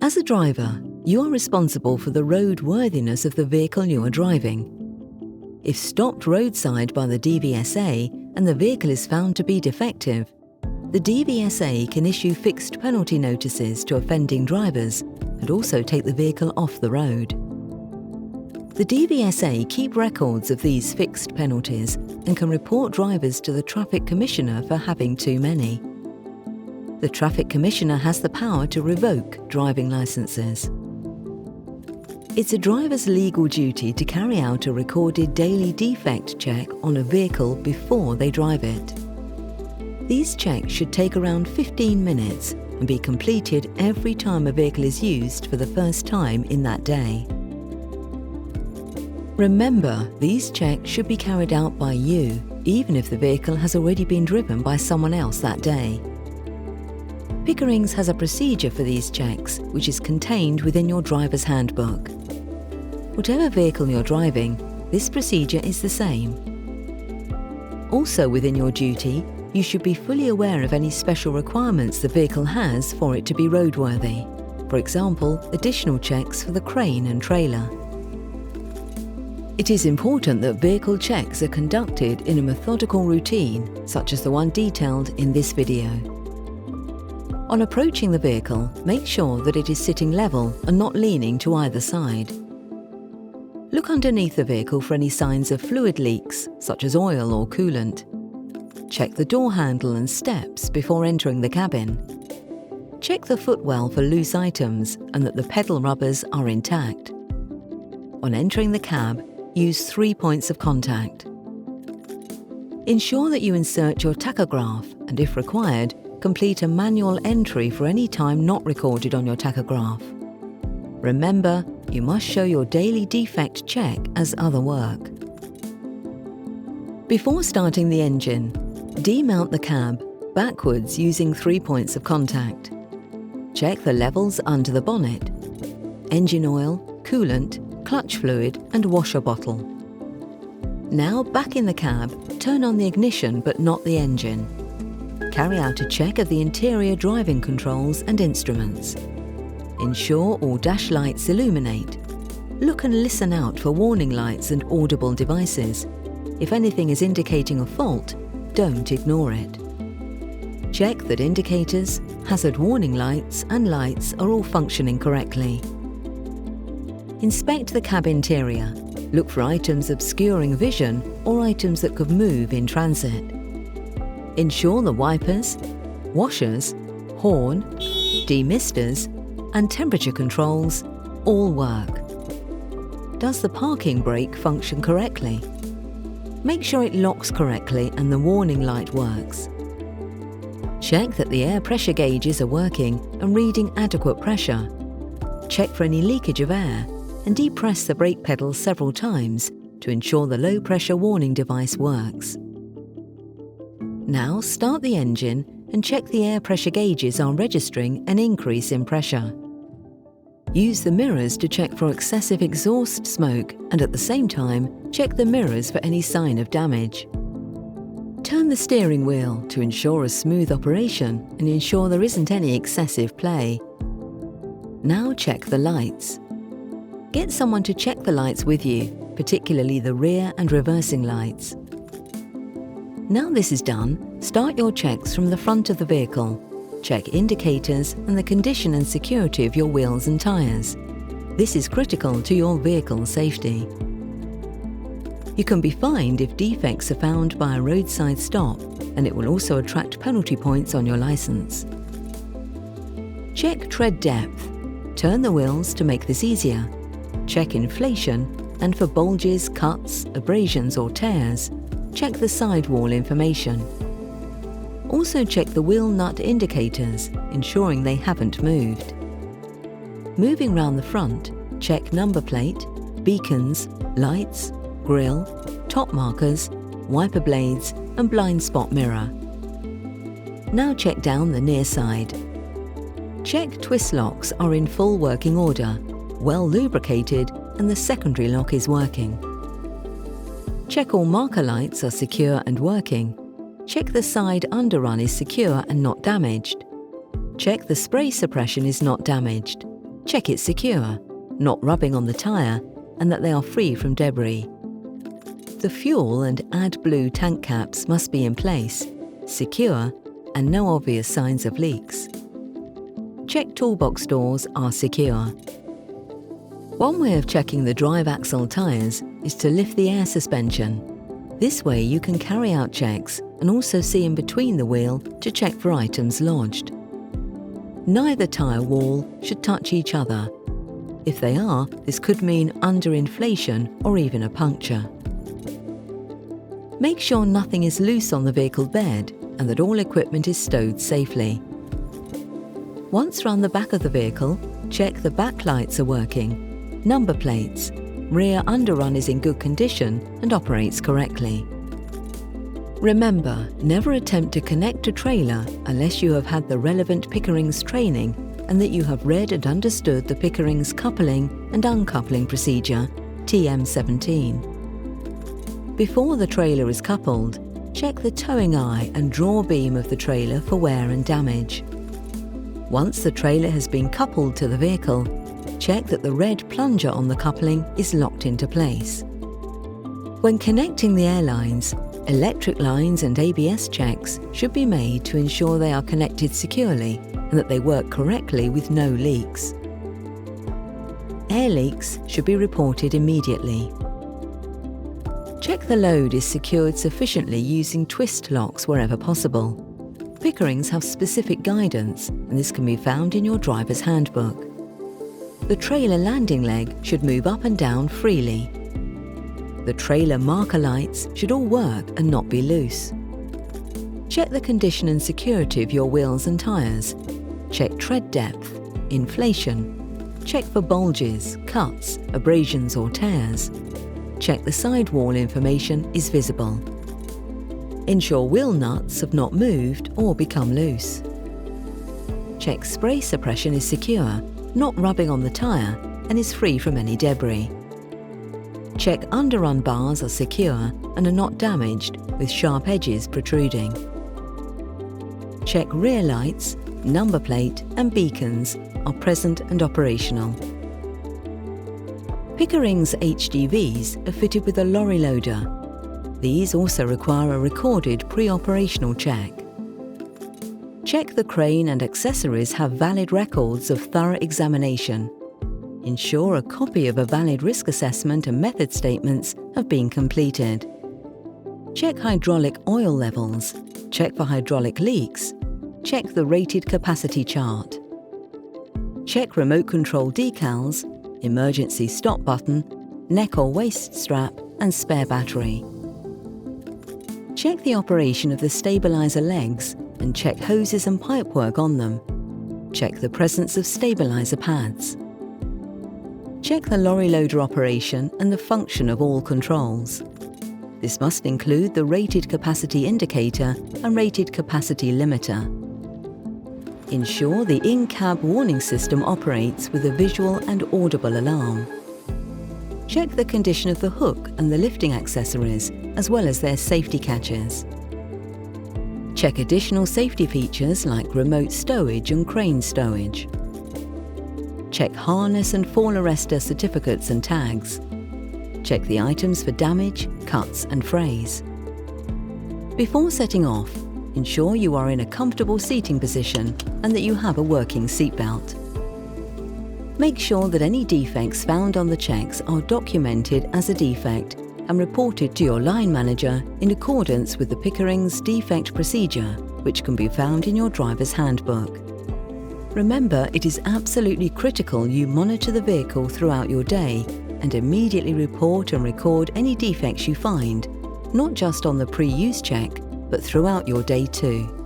As a driver, you are responsible for the roadworthiness of the vehicle you are driving. If stopped roadside by the DVSA and the vehicle is found to be defective, the DVSA can issue fixed penalty notices to offending drivers and also take the vehicle off the road. The DVSA keep records of these fixed penalties and can report drivers to the Traffic Commissioner for having too many. The Traffic Commissioner has the power to revoke driving licences. It's a driver's legal duty to carry out a recorded daily defect check on a vehicle before they drive it. These checks should take around 15 minutes and be completed every time a vehicle is used for the first time in that day. Remember, these checks should be carried out by you, even if the vehicle has already been driven by someone else that day. Pickerings has a procedure for these checks, which is contained within your driver's handbook. Whatever vehicle you're driving, this procedure is the same. Also within your duty, you should be fully aware of any special requirements the vehicle has for it to be roadworthy. For example, additional checks for the crane and trailer. It is important that vehicle checks are conducted in a methodical routine, such as the one detailed in this video. On approaching the vehicle, make sure that it is sitting level and not leaning to either side. Look underneath the vehicle for any signs of fluid leaks, such as oil or coolant. Check the door handle and steps before entering the cabin. Check the footwell for loose items and that the pedal rubbers are intact. On entering the cab, use 3 points of contact. Ensure that you insert your tachograph and, if required, complete a manual entry for any time not recorded on your tachograph. Remember, you must show your daily defect check as other work. Before starting the engine, demount the cab backwards using 3 points of contact. Check the levels under the bonnet, engine oil, coolant, clutch fluid and washer bottle. Now back in the cab, turn on the ignition but not the engine. Carry out a check of the interior driving controls and instruments. Ensure all dash lights illuminate. Look and listen out for warning lights and audible devices. If anything is indicating a fault, don't ignore it. Check that indicators, hazard warning lights and lights are all functioning correctly. Inspect the cab interior. Look for items obscuring vision or items that could move in transit. Ensure the wipers, washers, horn, demisters and temperature controls all work. Does the parking brake function correctly? Make sure it locks correctly and the warning light works. Check that the air pressure gauges are working and reading adequate pressure. Check for any leakage of air and depress the brake pedal several times to ensure the low pressure warning device works. Now start the engine and check the air pressure gauges are registering an increase in pressure. Use the mirrors to check for excessive exhaust smoke and at the same time check the mirrors for any sign of damage. Turn the steering wheel to ensure a smooth operation and ensure there isn't any excessive play. Now check the lights. Get someone to check the lights with you, particularly the rear and reversing lights. Now this is done, start your checks from the front of the vehicle. Check indicators and the condition and security of your wheels and tyres. This is critical to your vehicle safety. You can be fined if defects are found by a roadside stop, and it will also attract penalty points on your licence. Check tread depth. Turn the wheels to make this easier. Check inflation, and for bulges, cuts, abrasions or tears, check the sidewall information. Also check the wheel nut indicators, ensuring they haven't moved. Moving round the front, check number plate, beacons, lights, grille, top markers, wiper blades and blind spot mirror. Now check down the near side. Check twist locks are in full working order, well lubricated and the secondary lock is working. Check all marker lights are secure and working. Check the side underrun is secure and not damaged. Check the spray suppression is not damaged. check it's secure, not rubbing on the tyre, and that they are free from debris. The fuel and AdBlue tank caps must be in place, secure, and no obvious signs of leaks. Check toolbox doors are secure. One way of checking the drive axle tyres is to lift the air suspension. This way you can carry out checks and also see in between the wheel to check for items lodged. Neither tyre wall should touch each other. If they are, this could mean underinflation or even a puncture. Make sure nothing is loose on the vehicle bed and that all equipment is stowed safely. Once round the back of the vehicle, check the back lights are working, number plates, rear underrun is in good condition and operates correctly. Remember, never attempt to connect a trailer unless you have had the relevant Pickerings training and that you have read and understood the Pickerings coupling and uncoupling procedure, TM17. Before the trailer is coupled, check the towing eye and draw beam of the trailer for wear and damage. Once the trailer has been coupled to the vehicle, check that the red plunger on the coupling is locked into place. When connecting the air lines, electric lines and ABS checks should be made to ensure they are connected securely and that they work correctly with no leaks. Air leaks should be reported immediately. Check the load is secured sufficiently using twist locks wherever possible. Pickerings have specific guidance, and this can be found in your driver's handbook. The trailer landing leg should move up and down freely. The trailer marker lights should all work and not be loose. Check the condition and security of your wheels and tyres. Check tread depth, inflation. Check for bulges, cuts, abrasions or tears. Check the sidewall information is visible. Ensure wheel nuts have not moved or become loose. Check spray suppression is secure, not rubbing on the tyre, and is free from any debris. Check underrun bars are secure and are not damaged with sharp edges protruding. Check rear lights, number plate and beacons are present and operational. Pickerings HGVs are fitted with a lorry loader. These also require a recorded pre-operational check. Check the crane and accessories have valid records of thorough examination. Ensure a copy of a valid risk assessment and method statements have been completed. Check hydraulic oil levels. Check for hydraulic leaks. Check the rated capacity chart. Check remote control decals, emergency stop button, neck or waist strap and spare battery. Check the operation of the stabilizer legs and check hoses and pipework on them. Check the presence of stabilizer pads. Check the lorry loader operation and the function of all controls. This must include the rated capacity indicator and rated capacity limiter. Ensure the in-cab warning system operates with a visual and audible alarm. Check the condition of the hook and the lifting accessories, as well as their safety catches. Check additional safety features like remote stowage and crane stowage. Check harness and fall arrestor certificates and tags. Check the items for damage, cuts and frays. Before setting off, ensure you are in a comfortable seating position and that you have a working seatbelt. Make sure that any defects found on the checks are documented as a defect and reported to your line manager in accordance with the Pickerings defect procedure, which can be found in your driver's handbook. Remember, it is absolutely critical you monitor the vehicle throughout your day and immediately report and record any defects you find, not just on the pre-use check, but throughout your day too.